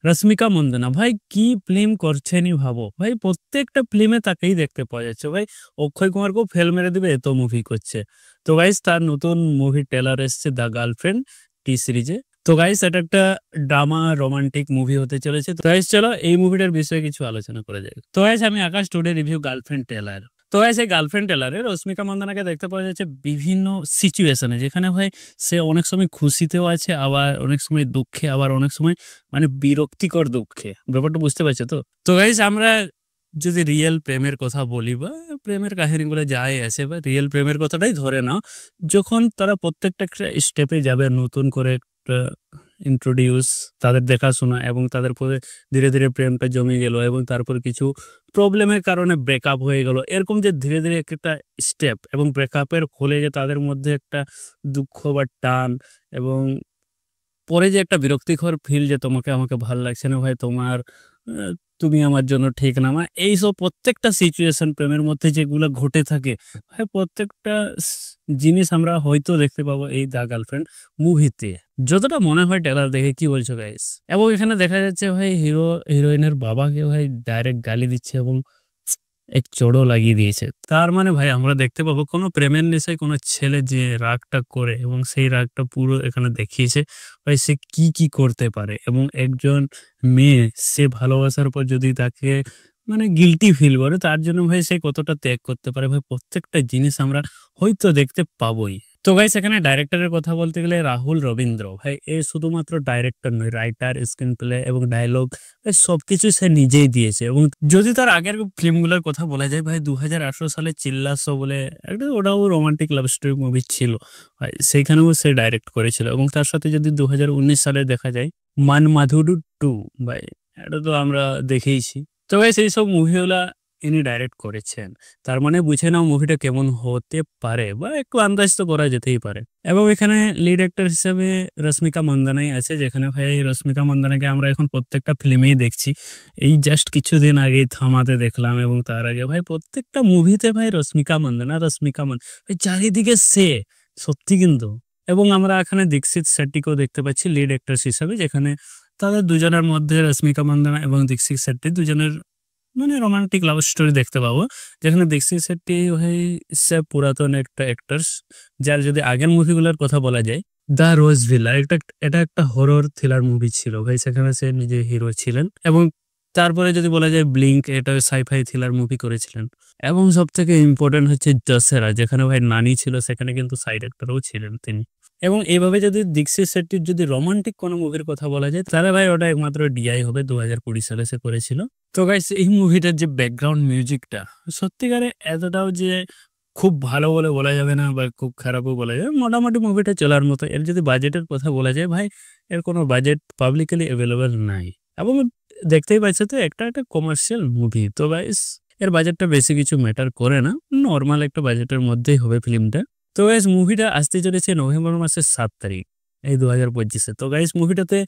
রশ্মিকা মন্দনা ভাই কি ফিল্ম করছেনই ভাবো ভাই, প্রত্যেকটা ফিল্মে তাকেই দেখতে পাওয়া যাচ্ছে ভাই। অক্ষয় কুমারকেও ফেল মেরে দিবে, এত মুভি করছে। তো গাইস তার নতুন মুভি ট্রেলার এসছে দ্য গার্লফ্রেন্ড টি সিরিজে। তো গাইস এটা একটা ড্রামা রোমান্টিক মুভি হতে চলেছে। তো গাইস চলো এই মুভিটার বিষয়ে কিছু আলোচনা করা যায়। তো গাইস আমি আকাশ টুডে রিভিউ গার্লফ্রেন্ড ট্রেলার। তো গাইস এই গার্লফ্রেন্ড ট্রেলারে রশ্মিকা মন্দনাকে দেখতে পাওয়া যাচ্ছে বিভিন্ন সিচুয়েশনে, যেখানে ভাই সে অনেক সময় খুশিতেও আছে, আবার অনেক সময় দুঃখে, আবার অনেক সময় মানে বিরক্তিকর দুঃখে। ব্যাপারটা বুঝতে পারছো তো? তো গাইস আমরা যদি রিয়েল প্রেমের কথা বলি বা প্রেমের কাহিনীগুলো যাই আছে বা রিয়েল প্রেমের কথাটাই ধরে নাও, যখন তারা প্রত্যেকটা স্টেপে যাবে নতুন করে একটা ইন্ট্রোডিউস, তাদের দেখাশোনা এবং তাদের পরে ধীরে ধীরে প্রেমটা জমে গেল এবং তারপর কিছু প্রবলেমের কারণে ব্রেকআপ হয়ে গেল, এরকম যে ধীরে ধীরে একটা স্টেপ এবং ব্রেকআপের ফলে যে তাদের মধ্যে একটা দুঃখ বা টান এবং পরে যে একটা বিরক্তিকর ফিল যে তোমাকে আমাকে ভাল লাগছে না ভাই, তোমার আহ, তুমি আমার জন্য ঠিক না, আমার এইসব প্রত্যেকটা সিচুয়েশন প্রেমের মধ্যে যেগুলো ঘটে থাকে ভাই, প্রত্যেকটা জিনিস আমরা হয়তো দেখতে পাবো এই দা গার্লফ্রেন্ড মুভিতে, যতটা মনে হয় ট্রেলার দেখে। কি বলছো গাইস? এবং এখানে দেখা যাচ্ছে ভাই হিরো হিরোইনের বাবাকে ভাই ডাইরেক্ট গালি দিচ্ছে এবং এক চড়ও লাগিয়ে দিয়েছে। তার মানে ভাই আমরা দেখতে পাবো কোনো প্রেমের নেশায় কোনো ছেলে যে রাগটা করে এবং সেই রাগটা পুরো এখানে দেখিয়েছে ভাই, সে কি কি করতে পারে। এবং একজন মেয়ে সে ভালোবাসার পর যদি তাকে মানে গিল্টি ফিল করে, তার জন্য ভাই সে কতটা ত্যাগ করতে পারে ভাই, প্রত্যেকটা জিনিস আমরা হয়তো দেখতে পাবোই। তো গাইস এখানে ডাইরেক্টরের কথা বলতে গেলে রাহুল রবীন্দ্র ভাই, এ শুধুমাত্র ডাইরেক্টর নয়, রাইটার, স্ক্রিন প্লে এবং ডায়লগ সবকিছু সে নিজেই দিয়েছে। এবং যদি তার আগের ফিল্মগুলোর কথা বলা যায় ভাই, 2018 সালে চিল্লাসো বলে একটা, ওটাও রোমান্টিক লাভ স্টোরি মুভি ছিল ভাই, সেইখানেও সে ডাইরেক্ট করেছিল। এবং তার সাথে যদি 2019 সালে দেখা যায় মান মাধুরু 2 ভাই, এটা তো আমরা দেখেইছি। তো ভাই সেই সব মুভিগুলা ইনি ডাইরেক্ট করেছেন, তার মানে বুঝে নাও মুভিটা কেমন হতে পারে বা একটু আন্দাজ তো করা যেতেই পারে। এবং এখানে লিড অ্যাক্টর হিসেবে রশ্মিকা মন্দানাই আছে, যেখানে ভাই রশ্মিকা মন্দানাকে আমরা এখন প্রত্যেকটা ফিল্মেই দেখছি। এই জাস্ট কিছুদিন আগেই থামাতে দেখলাম, এবং তার আগে ভাই প্রত্যেকটা মুভিতে ভাই রশ্মিকা মন্দানা রশ্মিকা মন্দানা ভাই চারিদিকে সে, সত্যি কিন্তু। এবং আমরা এখানে দীক্ষিত শেট্টিকেও দেখতে পাচ্ছি লিড অ্যাক্টর হিসেবে, যেখানে তাদের দুজনের মধ্যে রশ্মিকা মন্দানা এবং দীক্ষিত শেট্টি দুজনের মানে রোমান্টিক লাভ স্টোরি দেখতে পাবো। যেখানে দীক্ষিত শেট্টি ভাই সে পুরাতন একটা অ্যাক্টর, যার যদি আগের মুভিগুলোর কথা বলা যায়, দ্য রোজ ভিলা, এটা একটা হরর থ্রিলার মুভি ছিল ভাই, সেখানে সে নিজে হিরো ছিলেন। এবং তারপরে যদি বলা যায় ব্লিঙ্ক, এটা সাইফাই থ্রিলার মুভি করেছিলেন। এবং সব থেকে ইম্পর্টেন্ট হচ্ছে দশেরা, যেখানে ভাই নানি ছিল, সেখানে কিন্তু সাইড অ্যাক্টরও ছিলেন তিনি। এবং এইভাবে যদি দীক্ষিত শেট্টির যদি রোমান্টিক কোনো মুভির কথা বলা যায়, তাহলে ভাই ওটা একমাত্র ডিআই হবে, 2020 সালে সে করেছিল। তো গাইস এই মুভিটার যে ব্যাকগ্রাউন্ড মিউজিকটা সত্যিকারে এতটাও যে খুব ভালো বলে বলা যাবে না বা খুব খারাপও বলা যাবে, মোটামুটি মুভিটা চলার মতো। এর যদি বাজেটের কথা বলা যায় ভাই, এর কোনো বাজেট পাবলিকলি অ্যাভেলেবেল নাই। এবং দেখতেই পাচ্ছে তো একটা একটা কমার্শিয়াল মুভি। তো গাইস এর বাজেটটা বেশি কিছু ম্যাটার করে না, নর্মাল একটা বাজেটের মধ্যেই হবে ফিল্মটা। তো গাইস মুভিটা আসতে চলেছে নভেম্বর মাসের 7 তারিখ এই 2025-এ। তো গাইস মুভিটাতে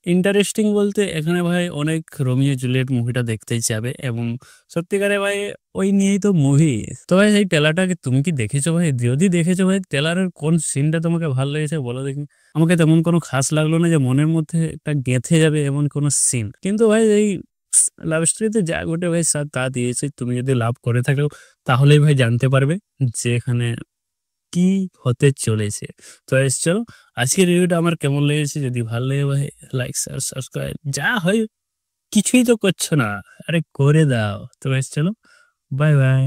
ইন্টারেস্টিং বলতে এখানে ভাই অনেক রোমিও জুলিয়েট মুভিটা দেখতেই যাবে, এবং সত্যিকারে ভাই ওই নিয়েই তো মুভি। তো ভাই এই ট্রেলারটাকে তুমি কি দেখেছো ভাই? যদি দেখেছো ভাই, ট্রেলারের কোন সিনটা তোমাকে ভালো লেগেছে বলো দেখি। আমাকে তেমন কোনো খাস লাগলো না যে মনের মধ্যে একটা গেঁথে যাবে এমন কোনো সিন, কিন্তু ভাই এই লাভ স্টোরিতে যা ঘটে ভাই স্যার তা দিয়েছে। তুমি যদি লাভ করে থাকো তাহলেই ভাই জানতে পারবে যে এখানে কি হতে চলেছে। তো চলো আজকের রিভিউটা আমার কেমন লেগেছে, যদি ভালো লেগে ভাই লাইক শেয়ার সাবস্ক্রাইব যা হয়, কিছুই তো করছো না, আরে করে দাও। তো চলো, বাই বাই।